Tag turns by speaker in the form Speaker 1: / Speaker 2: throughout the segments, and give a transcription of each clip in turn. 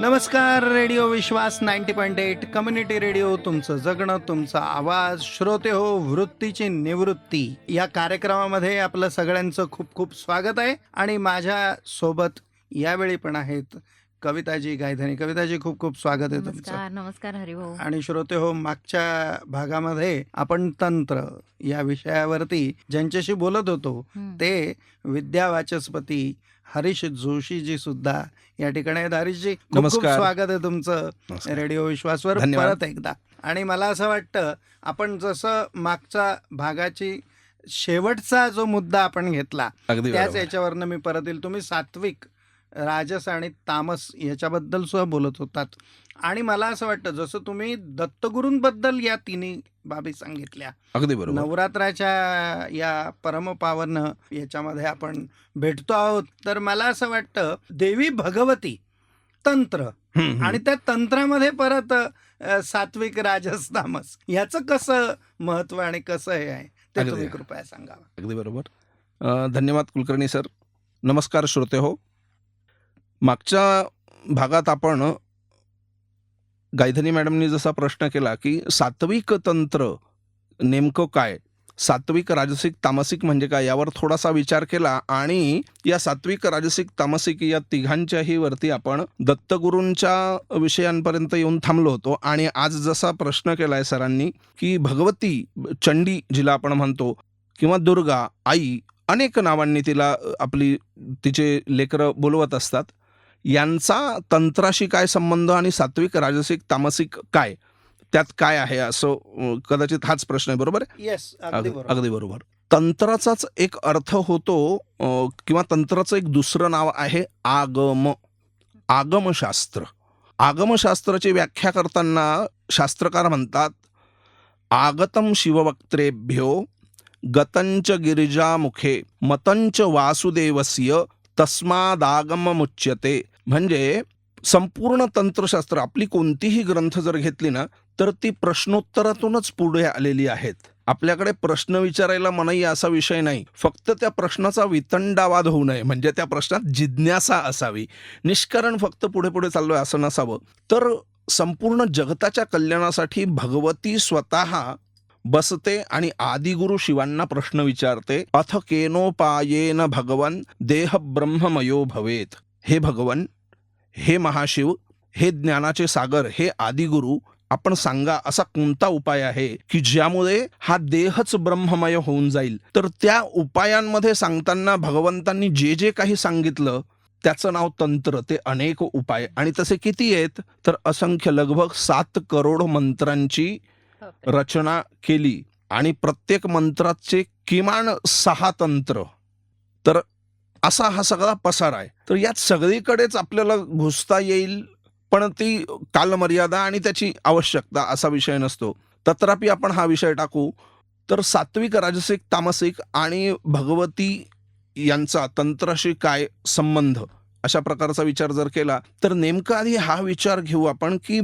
Speaker 1: नमस्कार. रेडिओ विश्वास 90.8 community radio, तुमचं जगणं, तुमचा आवाज. श्रोते हो, वृत्तीची निवृत्ती या कार्यक्रमामध्ये आपलं सगळ्यांचं खूप खूप स्वागत आहे. आणि माझ्या सोबत यावेळी पण आहेत कविताजी गायधनी. कविताजी, खूप खूप स्वागत आहे तुमचं.
Speaker 2: नमस्कार. नमस्कार हरिभाऊ.
Speaker 1: आणि श्रोते हो, मागच्या भागामध्ये आपण तंत्र या विषयावरती ज्यांच्याशी बोलत होतो ते विद्यावाचस्पती हरीश जोशीजी सुद्धा या ठिकाणी आहेत. हरीशजी, खूप खूप
Speaker 3: नमस्कार.
Speaker 1: स्वागत आहे तुमचं
Speaker 3: नमस्कार.
Speaker 1: रेडिओ विश्वासवर
Speaker 3: धन्यवाद.
Speaker 1: परत एकदा. आणि मला असं वाटतं आपण जसं मागच्या भागाची शेवटचा जो मुद्दा आपण घेतला
Speaker 3: अगदी
Speaker 1: त्याच
Speaker 3: बरोबर.
Speaker 1: याच्यावरनं मी परत येईल. तुम्ही सात्विक, राजस आणि तामस याच्याबद्दल सुद्धा बोलत होतात. आणि मला असं वाटतं जसं तुम्ही दत्तगुरूंबद्दल या तिन्ही बाबी सांगितल्या,
Speaker 3: अगदी बरोबर.
Speaker 1: नवरात्राच्या या परमपावन याच्यामध्ये आपण भेटतो आहोत, तर मला असं वाटतं देवी भगवती, तंत्र आणि त्या तंत्रामध्ये परत सात्विक, राजस, तामस याचं कसं महत्व आणि कसं हे आहे ते
Speaker 3: अगदी.
Speaker 1: तुम्ही कृपया सांगावं.
Speaker 3: अगदी बरोबर. धन्यवाद कुलकर्णी सर. नमस्कार श्रोते हो. मागच्या भागात आपण गायधनी मॅडमनी जसा प्रश्न केला की सात्विक तंत्र नेमकं काय, सात्विक, राजसिक, तामसिक म्हणजे काय, यावर थोडासा विचार केला. आणि या सात्विक, राजसिक, तामसिक या तिघांच्याही वरती आपण दत्तगुरूंच्या विषयांपर्यंत येऊन थांबलो होतो. आणि आज जसा प्रश्न केलाय सरांनी की भगवती, चंडी जिला आपण म्हणतो, किंवा दुर्गा, आई, अनेक नावांनी तिला तिचे लेकरं बोलवत असतात, यांचा तंत्राशी काय संबंध आणि सात्विक, राजसिक, तामसिक काय, त्यात काय आहे, असं कदाचित हाच प्रश्न आहे. बरोबर आहे?
Speaker 1: येस,
Speaker 3: अगदी बरोबर. तंत्राचाच एक अर्थ होतो किंवा तंत्राचं एक दुसरं नाव आहे आगम, आगमशास्त्र. आगमशास्त्राची व्याख्या करताना शास्त्रकार म्हणतात, आगतम शिववक्त्रेभ्यो गतंच गिरिजामुखे मतंच वासुदेवस्य तस्मादागममुच्यते. म्हणजे संपूर्ण तंत्रशास्त्र, आपली कोणतीही ग्रंथ जर घेतली ना तर ती प्रश्नोत्तरातूनच पुढे आलेली आहेत. आपल्याकडे प्रश्न विचारायला मनाई असा विषय नाही, फक्त त्या प्रश्नाचा वितंडावाद होऊ नये, म्हणजे त्या प्रश्नात जिज्ञासा असावी. निष्कारण फक्त पुढे पुढे चाललोय असं नसावं. तर संपूर्ण जगताच्या कल्याणासाठी भगवती स्वतः बसते आणि आदिगुरु शिवांना प्रश्न विचारते. अथ केनोपायेन भगवन देह ब्रह्ममयो भवेत. हे भगवन, हे महाशिव, हे ज्ञानाचे सागर, हे आदिगुरु, आपण सांगा असा कोणता उपाय आहे की ज्यामुळे हा देहच ब्रह्ममय होऊन जाईल. तर त्या उपायांमध्ये सांगताना भगवंतांनी जे जे काही सांगितलं त्याचं नाव तंत्र. ते अनेक उपाय, आणि तसे किती आहेत तर असंख्य, लगभग 7 करोड मंत्रांची रचना केली. आणि प्रत्येक मंत्राचे किमान 6 तंत्र. तर असा हा सगळा पसार आहे. तर यात सगळीकडेच आपल्याला घुसता येईल, पण ती कालमर्यादा आणि त्याची आवश्यकता असा विषय नसतो. तथापि आपण हा विषय टाकू. तर सात्विक, राजसिक, तामसिक आणि भगवती यांचा तंत्राशी काय संबंध, अशा प्रकारचा विचार जर केला तर नेमका आधी हा विचार घेऊ आपण की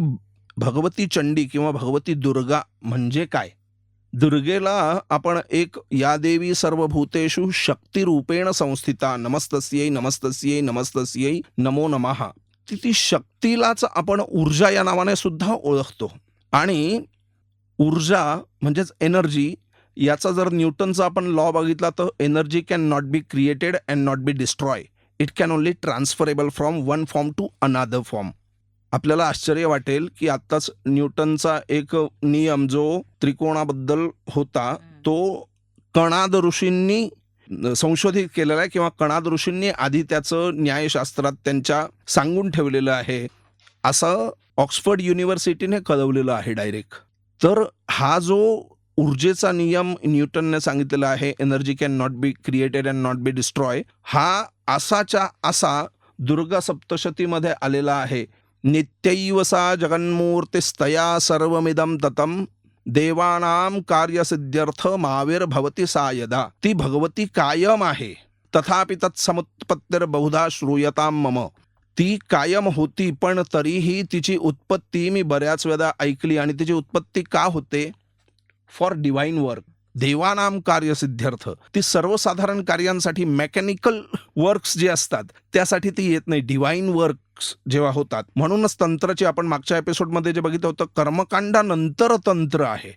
Speaker 3: भगवती चंडी किंवा भगवती दुर्गा म्हणजे काय. दुर्गेला आपण एक या देवी सर्वभूतेषु शक्तिरूपेण संस्थिता नमस्तस्यै नमस्तस्यै नमस्तस्यै नमो नमः. ती शक्तीलाच आपण ऊर्जा या नावाने सुद्धा ओळखतो. आणि ऊर्जा म्हणजेच एनर्जी, याचा जर न्यूटनचा आपण लॉ बघितला तर energy can not be created and not be destroy, it can only transferable from one form to another form. आपल्याला आश्चर्य वाटेल की आत्ताच न्यूटनचा एक नियम जो त्रिकोणाबद्दल होता तो कणाद ऋषींनी संशोधित केलेला आहे, किंवा कणाद ऋषींनी आधी त्याचं न्यायशास्त्रात त्यांच्या सांगून ठेवलेलं आहे, असं ऑक्सफर्ड युनिव्हर्सिटीने कळवलेलं आहे डायरेक्ट. तर हा जो ऊर्जेचा नियम न्यूटनने सांगितलेला आहे, energy can not be created and not be destroy, हा असाच्या असा दुर्गा सप्तशतीमध्ये आलेला आहे. नित्यैव सा जगन्मूर्तिस्तया सर्वमिदं ततं देवानां कार्यसिद्ध्यर्थ माविर्भवति सा यदा. ती भगवती कायम आहे, तथापि तत्समुत्पत्तिर्बहुधा श्रूयतां मम. ती कायम होती, पण तरीही तिची उत्पत्ती मी बऱ्याच वेळा ऐकली. आणि तिची उत्पत्ती का होते? फॉर डिवाइन वर्क, देवानाम कार्यसिद्ध्यर्थ. ती सर्वसाधारण कार्यांसाठी, मेकॅनिकल वर्क्स जे असतात त्यासाठी ती येत नाही. डिवाइन वर्क, टास्क जेव्हा होतात, म्हणूनच तंत्राची आपण मागच्या एपिसोडमध्ये जे बघितलं होतं, कर्मकांडानंतर तंत्र आहे.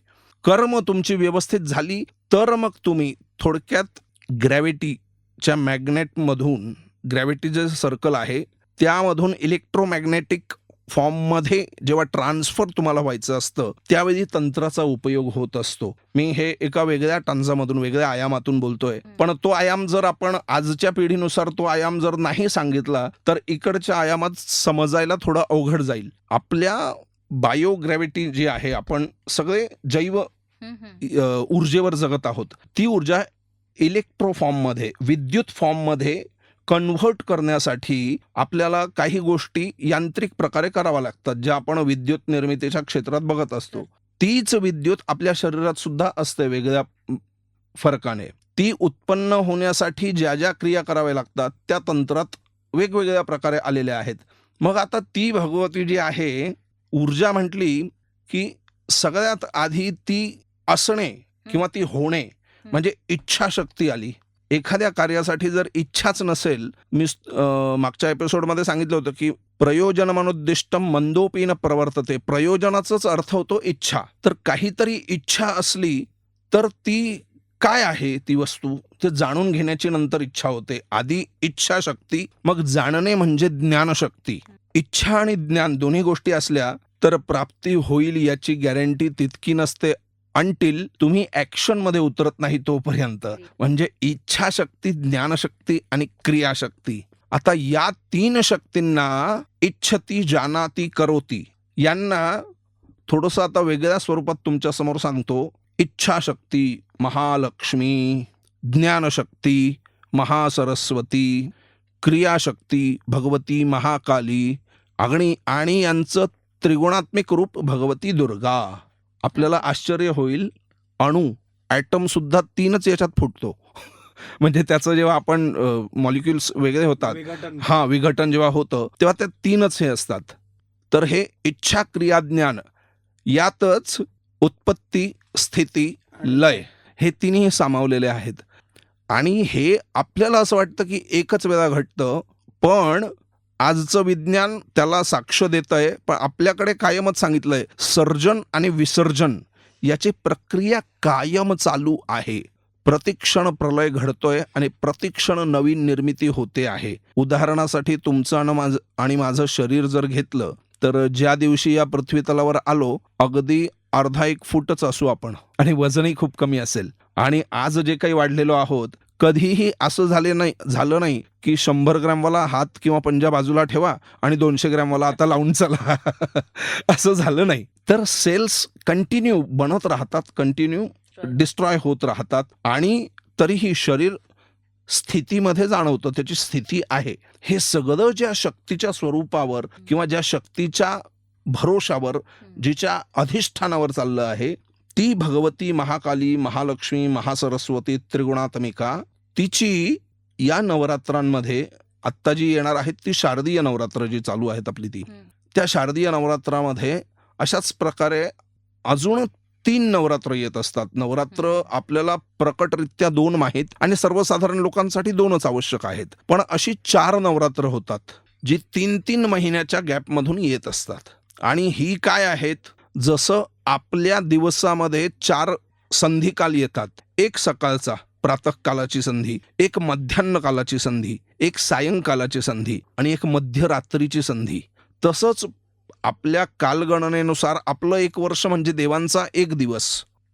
Speaker 3: कर्म तुमची व्यवस्थित झाली तर मग तुम्ही थोडक्यात ग्रॅव्हिटीच्या मॅग्नेटमधून, ग्रॅव्हिटी जे सर्कल आहे त्यामधून इलेक्ट्रोमॅग्नेटिक फॉर्ममध्ये जेव्हा ट्रान्सफर तुम्हाला व्हायचं असतं त्यावेळी तंत्राचा उपयोग होत असतो. मी हे एका वेगळ्या टांजामधून, वेगळ्या आयामातून बोलतोय, पण तो आयाम जर आपण आजच्या पिढीनुसार तो आयाम जर नाही सांगितला तर इकडच्या आयामात समजायला थोडं अवघड जाईल. आपल्या बायोग्रॅव्हिटी जी आहे, आपण सगळे जैव ऊर्जेवर जगत आहोत, ती ऊर्जा इलेक्ट्रो फॉर्ममध्ये, विद्युत फॉर्ममध्ये कन्व्हर्ट करण्यासाठी आपल्याला काही गोष्टी यांत्रिक प्रकारे कराव्या लागतात, ज्या आपण विद्युत निर्मितीच्या क्षेत्रात बघत असतो. तीच विद्युत आपल्या शरीरात सुद्धा असते वेगळ्या फरकाने. ती उत्पन्न होण्यासाठी ज्या ज्या क्रिया कराव्या लागतात त्या तंत्रात वेगवेगळ्या प्रकारे आलेल्या आहेत. मग आता ती भगवती जी आहे, ऊर्जा म्हटली की सगळ्यात आधी ती असणे किंवा ती होणे म्हणजे इच्छाशक्ती आली. एखाद्या कार्यासाठी जर इच्छाच नसेल, मी मागच्या एपिसोडमध्ये सांगितलं होतं की प्रयोजनमनुद्दिष्टम मंदोपी न प्रवर्तते. प्रयोजनाचाच अर्थ होतो इच्छा. तर काहीतरी इच्छा असली तर ती काय आहे ती वस्तू ते जाणून घेण्याची नंतर इच्छा होते. आधी इच्छाशक्ती, मग जाणणे म्हणजे ज्ञानशक्ती. इच्छा आणि ज्ञान दोन्ही गोष्टी असल्या तर प्राप्ती होईल याची गॅरंटी तितकी नसते अंटिल तुम्ही ऍक्शन मध्ये उतरत नाही तोपर्यंत. म्हणजे इच्छाशक्ती, ज्ञानशक्ती आणि क्रियाशक्ती. आता या 3 शक्तींना इच्छती, जानाती, करोती यांना थोडंसं आता वेगळ्या स्वरूपात तुमच्या समोर सांगतो. इच्छाशक्ती महालक्ष्मी, ज्ञानशक्ती महासरस्वती, क्रियाशक्ती भगवती महाकाली आणि यांचं त्रिगुणात्मिक रूप भगवती दुर्गा. आपल्याला आश्चर्य होईल, ॲटम सुद्धा 3च याच्यात फुटतो. म्हणजे त्याचं जेव्हा आपण मॉलिक्युल्स वेगळे होतात, विघटन जेव्हा होतं तेव्हा त्या 3च हे असतात. तर हे इच्छा, क्रिया, ज्ञान यातच उत्पत्ती, स्थिती, लय हे तिन्ही सामावलेले आहेत. आणि हे आपल्याला असं वाटतं की एकच वेळा घडतं, पण आजचं विज्ञान त्याला साक्ष देत आहे. पण आपल्याकडे कायमच सांगितलंय सर्जन आणि विसर्जन याची प्रक्रिया कायम चालू आहे. प्रतिक्षण प्रलय घडतोय आणि प्रतिक्षण नवीन निर्मिती होते आहे. उदाहरणासाठी तुमचं आणि माझं शरीर जर घेतलं तर ज्या दिवशी या पृथ्वी तलावर आलो अगदी अर्धा 1 फूटच असू आपण आणि वजनही खूप कमी असेल. आणि आज जे काही वाढलेलो आहोत, कधीही असं झालं नाही की 100 ग्रॅमवाला हात किंवा पंजा बाजूला ठेवा आणि 200 ग्रॅमवाला आता लावून चला. असं झालं नाही. तर सेल्स कंटिन्यू बनत राहतात, कंटिन्यू डिस्ट्रॉय होत राहतात आणि तरीही शरीर स्थितीमध्ये जाणवतं, त्याची स्थिती आहे. हे सगळं ज्या शक्तीच्या स्वरूपावर किंवा ज्या शक्तीच्या भरोशावर, जिच्या अधिष्ठानावर चाललं आहे, ती भगवती महाकाली, महालक्ष्मी, महासरस्वती, त्रिगुणात्मिका. तिची या नवरात्रांमध्ये आत्ता जी येणार आहेत ती शारदीय नवरात्र जी चालू आहेत आपली, ती त्या शारदीय नवरात्रामध्ये अशाच प्रकारे अजून 3 नवरात्र येत असतात. नवरात्र आपल्याला प्रकटरित्या 2 माहीत आणि सर्वसाधारण लोकांसाठी 2च आवश्यक आहेत. पण अशी 4 नवरात्र होतात जी 3-3 महिन्याच्या गॅपमधून येत असतात. आणि ही काय आहेत? जसं आपल्या दिवसामध्ये 4 संधिकाल येतात. एक सकाळचा प्रातःकालाची संधी, एक मध्यान्ह कालाची संधी, एक सायंकालाची संधी आणि एक मध्यरात्रीची संधी. तसंच आपल्या कालगणनेनुसार आपलं 1 वर्ष म्हणजे देवांचा 1 दिवस.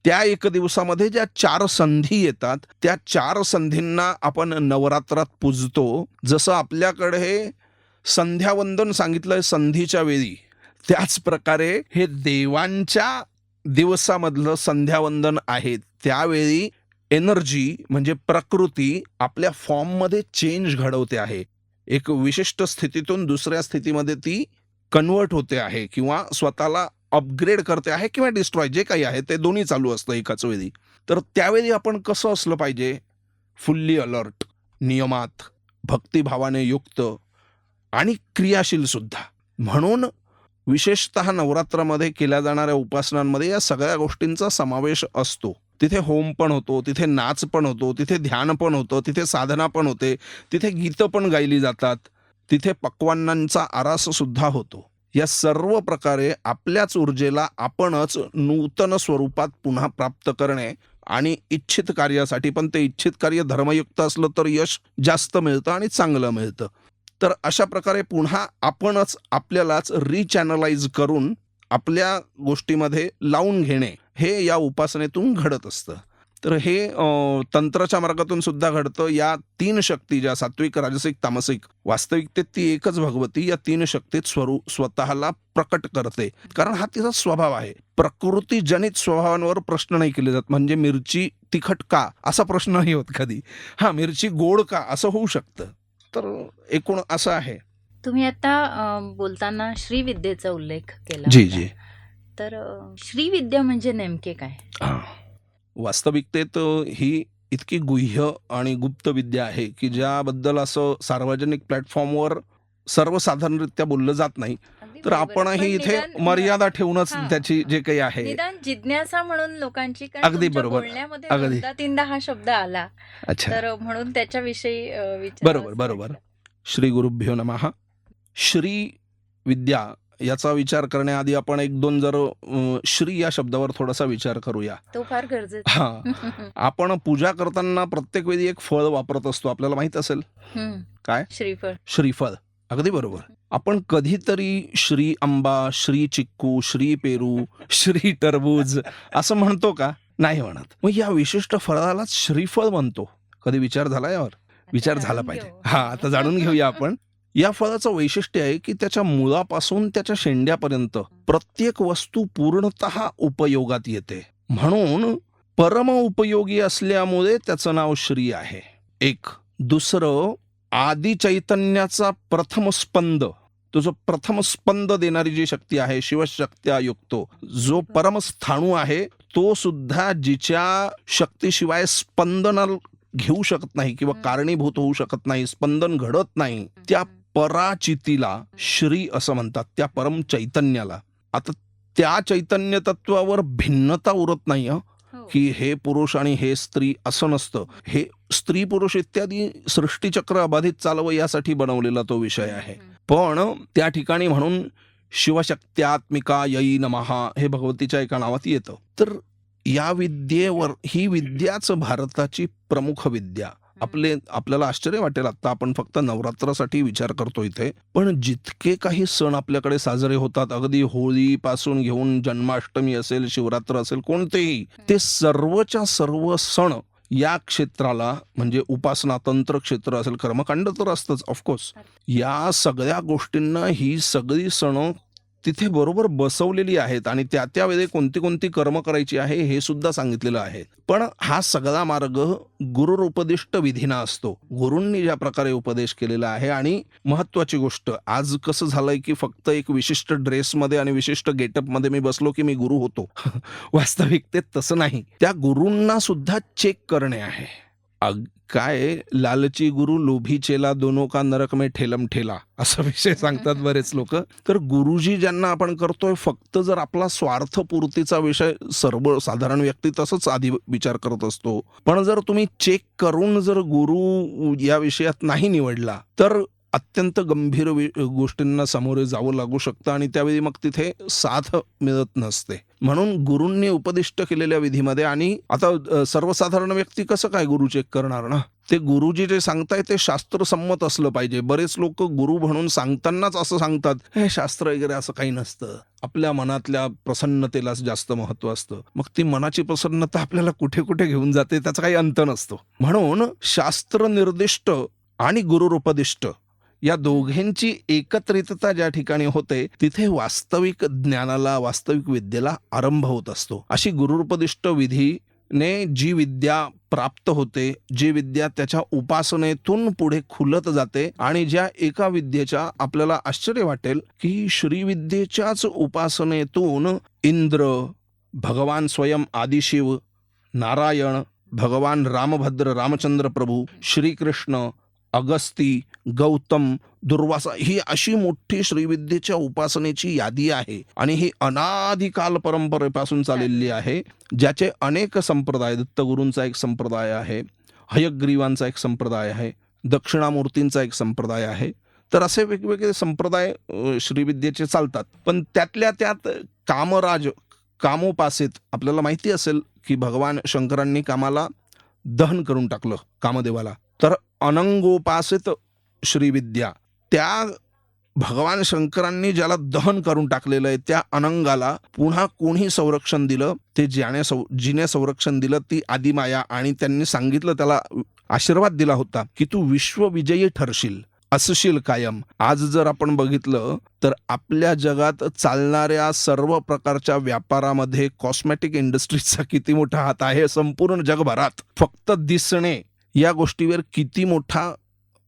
Speaker 3: त्या 1 दिवसामध्ये ज्या 4 संधी येतात त्या 4 संधींना आपण नवरात्रात पूजतो. जसं आपल्याकडे संध्यावंदन सांगितलंय संधीच्या वेळी, त्याच प्रकारे हे देवांच्या दिवसामधलं संध्यावंदन आहे. त्यावेळी एनर्जी म्हणजे प्रकृती आपल्या फॉर्ममध्ये चेंज घडवते आहे. एक विशिष्ट स्थितीतून दुसऱ्या स्थितीमध्ये ती कन्वर्ट होते आहे किंवा स्वतःला अपग्रेड करते आहे किंवा डिस्ट्रॉय, जे काही आहे ते दोन्ही चालू असतं एकाच वेळी. तर त्यावेळी आपण कसं असलं पाहिजे? फुल्ली अलर्ट, नियमात, भक्तिभावाने युक्त आणि क्रियाशील सुद्धा. म्हणून विशेषतः नवरात्रामध्ये केल्या जाणाऱ्या उपासनांमध्ये या सगळ्या गोष्टींचा समावेश असतो. तिथे होम पण होतो, तिथे नाच पण होतो, तिथे ध्यान पण होतं, तिथे साधना पण होते, तिथे गीतं पण गायली जातात. तिथे पक्वान्नांचा आरास सुद्धा होतो. या सर्व प्रकारे आपल्याच ऊर्जेला आपणच नूतन स्वरूपात पुन्हा प्राप्त करणे आणि इच्छित कार्यासाठी, पण ते इच्छित कार्य धर्मयुक्त असलं तर यश जास्त मिळतं आणि चांगलं मिळतं. तर अशा प्रकारे पुन्हा आपणच आपल्यालाच रिचॅनलाइज करून आपल्या गोष्टीमध्ये लावून घेणे हे या उपासनेतून घडत असतं. तर हे तंत्राच्या मार्गातून सुद्धा घडतं. या 3 शक्ती ज्या सात्विक, राजसिक, तामसिक, वास्तविकतेत ती एकच भगवती या 3 शक्तीत स्वतःला प्रकट करते. कारण हा तिचा स्वभाव आहे. प्रकृतीजनित स्वभावांवर प्रश्न नाही केले जात. म्हणजे मिरची तिखट का असा प्रश्न नाही होत कधी. मिरची गोड का असं होऊ शकतं. तर एकूण असं आहे.
Speaker 2: तुम्ही आता बोलताना श्रीविद्येचा उल्लेख केला
Speaker 3: जी
Speaker 2: होता.
Speaker 3: जी.
Speaker 2: तर श्रीविद्या म्हणजे नेमके काय?
Speaker 3: वास्तविकतेत ही इतकी गुह्य आणि गुप्त विद्या आहे की ज्याबद्दल असं सार्वजनिक प्लॅटफॉर्मवर सर्वसाधारणरित्या बोललं जात नाही.
Speaker 2: अगदी
Speaker 3: तर
Speaker 2: बरोबर. पण
Speaker 3: आपणही इथे
Speaker 2: निदान
Speaker 3: मर्यादा ठेवूनच
Speaker 2: हां.
Speaker 3: त्याची जे काही आहे.
Speaker 2: निदान जिज्ञासा म्हणून लोकांची, कारण
Speaker 3: अगदी
Speaker 2: तुमच्या
Speaker 3: बरोबर.
Speaker 2: बोलण्यामध्ये
Speaker 3: अगदी.
Speaker 2: 2दा-3दा हा शब्द आला,
Speaker 3: अच्छा.
Speaker 2: तर म्हणून त्याच्याविषयी
Speaker 3: बरोबर
Speaker 2: विचारावंसं
Speaker 3: बरोबर.
Speaker 2: वाटलं.
Speaker 3: श्री गुरुभ्यो नमः. श्री विद्या याचा विचार करण्याआधी आपण 1-2 जर श्री या शब्दावर थोडासा विचार करूया.
Speaker 2: तो फार गरजेचा
Speaker 3: हा आपण पूजा करताना प्रत्येक वेळी एक फळ वापरत असतो. आपल्याला माहित असेल
Speaker 2: हम्म.
Speaker 3: काय?
Speaker 2: श्रीफळ.
Speaker 3: श्रीफळ. अगदी बरोबर. आपण कधीतरी श्री आंबा, श्री चिक्कू, श्री पेरू, श्री टरबूज असं म्हणतो का? नाही म्हणत. मग या विशिष्ट फळालाच श्रीफळ म्हणतो. कधी विचार झाला यावर? विचार
Speaker 2: आता
Speaker 3: झाला
Speaker 2: जाणून
Speaker 3: पाहिजे.
Speaker 2: घेऊ.
Speaker 3: आता जाणून घेऊया आपण. या फळाचं वैशिष्ट्य आहे की त्याच्या मुळापासून त्याच्या शेंड्यापर्यंत प्रत्येक वस्तू पूर्णतः उपयोगात येते. म्हणून परम उपयोगी असल्यामुळे त्याचं नाव श्री आहे. एक. दुसरं, आदि चैतन्याचा प्रथम स्पंद, तो जो प्रथम स्पंद देणारी जी शक्ती आहे, शिवशक्त्या युक्तो, जो परमस्थाणू आहे, तो सुद्धा जिच्या शक्तीशिवाय स्पंदन घेऊ शकत नाही किंवा कारणीभूत होऊ शकत नाही, स्पंदन घडत नाही, त्या पराचितीला श्री असं म्हणतात, त्या परम चैतन्याला. आता त्या चैतन्य तत्वावर भिन्नता उरत नाही
Speaker 2: हो.
Speaker 3: की हे पुरुष आणि हे स्त्री असं नसतं. हे स्त्री पुरुष इत्यादी सृष्टीचक्र अबाधित चालवं यासाठी बनवलेला तो विषय आहे. पण त्या ठिकाणी म्हणून शिवशक्त्यात्मिका यै नमः हे भगवतीच्या एका नावात येतं. तर या विद्येवर, ही विद्याच भारताची प्रमुख विद्या. आपल्याला आश्चर्य वाटेल, आता आपण फक्त नवरात्रासाठी विचार करतो इथे, पण जितके काही सण आपल्याकडे साजरे होतात, अगदी होळी पासून घेऊन जन्माष्टमी असेल, शिवरात्र असेल, कोणतेही, ते सर्वच्या सर्व सण या क्षेत्राला, म्हणजे उपासना तंत्र क्षेत्र असेल, कर्मकांड तर असतंच ऑफकोर्स, या सगळ्या गोष्टींना ही सगळी सण तिथे बरोबर बसवलेली आहेत आणि त्या त्यावेळी कोणती कोणती कर्म करायची आहे हे सुद्धा सांगितलेलं आहे. पण हा सगळा मार्ग गुरुरुपदिष्ट विधीना असतो. गुरूंनी ज्या प्रकारे उपदेश केलेला आहे. आणि महत्वाची गोष्ट, आज कसं झालंय की फक्त एक विशिष्ट ड्रेसमध्ये आणि विशिष्ट गेटअपमध्ये मी बसलो की मी गुरु होतो. वास्तविकतेत तसं नाही. त्या गुरूंना सुद्धा चेक करणे आहे. काय लालची गुरु लोभी चेला दोनों का नरक में ठेलम ठेला असा विषय सांगतात बरेच लोक. तर गुरुजी ज्यांना आपण करतोय, फक्त जर आपला स्वार्थपूर्तीचा विषय, सर्वसाधारण व्यक्ती तसंच आधी विचार करत असतो, पण जर तुम्ही चेक करून जर गुरु या विषयात नाही निवडला तर अत्यंत गंभीर गोष्टींना सामोरे जावं लागू शकतं आणि त्यावेळी मग तिथे साथ मिळत नसते. म्हणून गुरूंनी उपदिष्ट केलेल्या विधीमध्ये, आणि आता सर्वसाधारण व्यक्ती कसं काय गुरु चेक करणार ना? ते गुरुजी जे सांगताय ते शास्त्रसंमत असलं पाहिजे. बरेच लोक गुरु म्हणून सांगतानाच असं सांगतात, हे शास्त्र वगैरे असं काही नसतं, आपल्या मनातल्या प्रसन्नतेलाच जास्त महत्व असतं. मग ती मनाची प्रसन्नता आपल्याला कुठे कुठे घेऊन जाते त्याचा काही अंत नसतो. म्हणून शास्त्र निर्दिष्ट आणि गुरुरूपदिष्ट या दोघांची एकत्रितता ज्या ठिकाणी होते तिथे वास्तविक ज्ञानाला, वास्तविक विद्येला आरंभ होत असतो. अशी गुरुरूपदिष्ट विधीने जी विद्या प्राप्त होते, जी विद्या त्याच्या उपासनेतून पुढे खुलत जाते, आणि ज्या एका विद्येच्या आपल्याला आश्चर्य वाटेल की श्रीविद्येच्याच उपासनेतून इंद्र, भगवान स्वयं आदिशिव, नारायण, भगवान रामभद्र, रामचंद्र प्रभू, श्रीकृष्ण, अगस्ती, गौतम, दुर्वासा, ही अशी मोठी श्रीविद्येच्या उपासनेची यादी आहे. आणि ही अनादिकाल परंपरेपासून चाललेली आहे, ज्याचे अनेक संप्रदाय, दत्तगुरूंचा एक संप्रदाय आहे, हयग्रीवांचा एक संप्रदाय आहे, दक्षिणामूर्तींचा एक संप्रदाय आहे, तर असे वेगवेगळे संप्रदाय श्रीविद्येचे चालतात. पण त्यातल्या त्यात कामोपासेत आपल्याला माहिती असेल की भगवान शंकरांनी कामाला दहन करून टाकलं कामदेवाला. तर अनंगोपासित श्रीविद्या, त्या भगवान शंकरांनी ज्याला दहन करून टाकलेलं आहे त्या अनंगाला पुन्हा कोणी संरक्षण दिलं, ते जिने संरक्षण दिलं ती आदिमाया. आणि त्यांनी सांगितलं, त्याला आशीर्वाद दिला होता की तू विश्वविजयी ठरशील, असशील कायम. आज जर आपण बघितलं तर आपल्या जगात चालणाऱ्या सर्व प्रकारच्या व्यापारामध्ये कॉस्मेटिक इंडस्ट्रीजचा किती मोठा हात आहे. संपूर्ण जगभरात फक्त दिसणे या गोष्टीवर किती मोठा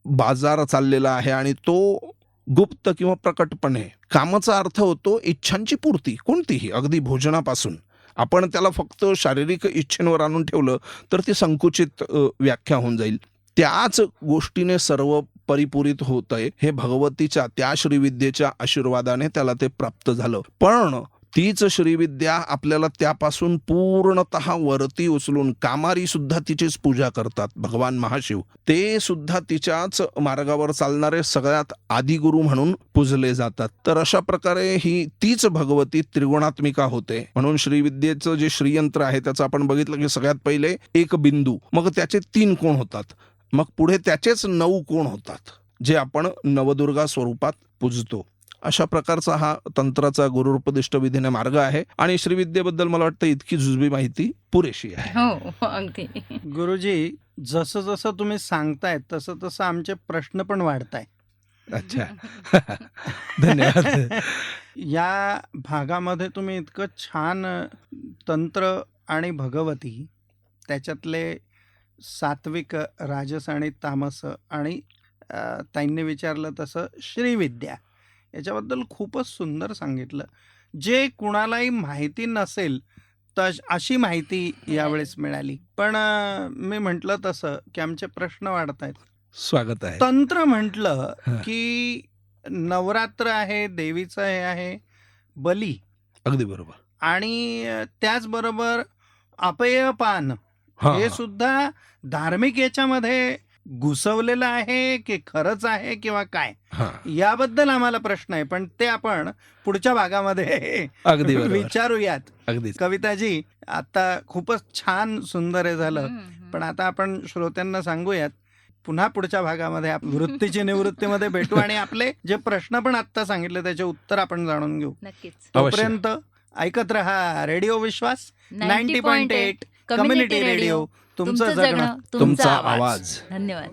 Speaker 3: बाजार चाललेला आहे. आणि तो गुप्त किंवा प्रकटपणे, कामाचा अर्थ होतो इच्छांची पूर्ती, कोणतीही, अगदी भोजनापासून. आपण त्याला फक्त शारीरिक इच्छेवर आणून ठेवलं तर ती संकुचित व्याख्या होऊन जाईल. त्याच गोष्टीने सर्व परिपूरित होत आहे. हे भगवतीच्या त्या श्रीविद्येच्या आशीर्वादाने त्याला ते प्राप्त झालं. पण तीच श्रीविद्या आपल्याला त्यापासून पूर्णतः वरती उचलून, कामारी सुद्धा तिचीच पूजा करतात. भगवान महाशिव ते सुद्धा तिच्याच मार्गावर चालणारे सगळ्यात आदिगुरु म्हणून पूजले जातात. तर अशा प्रकारे ही तीच भगवती त्रिगुणात्मिका होते. म्हणून श्रीविद्येचं जे श्रीयंत्र आहे त्याचं आपण बघितलं की सगळ्यात पहिले एक बिंदू, मग त्याचे 3 कोण होतात, मग पुढे त्याचेच 9 कोण होतात, जे आपण नवदुर्गा स्वरूपात पूजतो. अशा प्रकारचा हा तंत्राचा गुरुपदिष्ट विधीने मार्ग आहे. आणि श्रीविद्येबद्दल मला वाटतं इतकी जुजबी माहिती पुरेशी आहे.
Speaker 2: हो, अगदी.
Speaker 1: गुरुजी, जसं जसं तुम्ही सांगताय तसं तसं आमचे प्रश्न पण वाढताय.
Speaker 3: अच्छा. धन्यवाद.
Speaker 1: या भागामध्ये तुम्ही इतकं छान तंत्र आणि भगवती, त्याच्यातले सात्विक, राजस आणि तामस, आणि ताईंनी विचारलं तसं श्रीविद्या, याच्याबद्दल खूपच सुंदर सांगितलं. जे कुणालाही माहिती नसेल अशी माहिती यावेळेस मिळाली. पण मी म्हटलं तसं की आमचे प्रश्न वाढत आहेत.
Speaker 3: स्वागत आहे.
Speaker 1: तंत्र म्हटलं की नवरात्र आहे, देवीचं हे आहे, बली,
Speaker 3: अगदी बरोबर.
Speaker 1: आणि त्याचबरोबर अपेयपान, हे सुद्धा धार्मिक याच्यामध्ये घुसवलेलं आहे की खरंच आहे किंवा काय, याबद्दल आम्हाला प्रश्न आहे. पण ते आपण पुढच्या भागामध्ये
Speaker 3: अगदी
Speaker 1: विचारूयात.
Speaker 3: अगदी.
Speaker 1: कविताजी, आता खूपच छान सुंदर हे झालं. पण आता आपण श्रोत्यांना सांगूयात, पुन्हा पुढच्या भागामध्ये वृत्तीची निवृत्तीमध्ये भेटू आणि आपले जे प्रश्न पण आता सांगितले त्याचे उत्तर आपण जाणून घेऊ.
Speaker 2: नक्कीच.
Speaker 1: तोपर्यंत ऐकत रहा रेडिओ विश्वास 90.8 कम्युनिटी रेडिओ. तुमचं जगणं,
Speaker 2: तुमचा
Speaker 3: आवाज.
Speaker 2: धन्यवाद.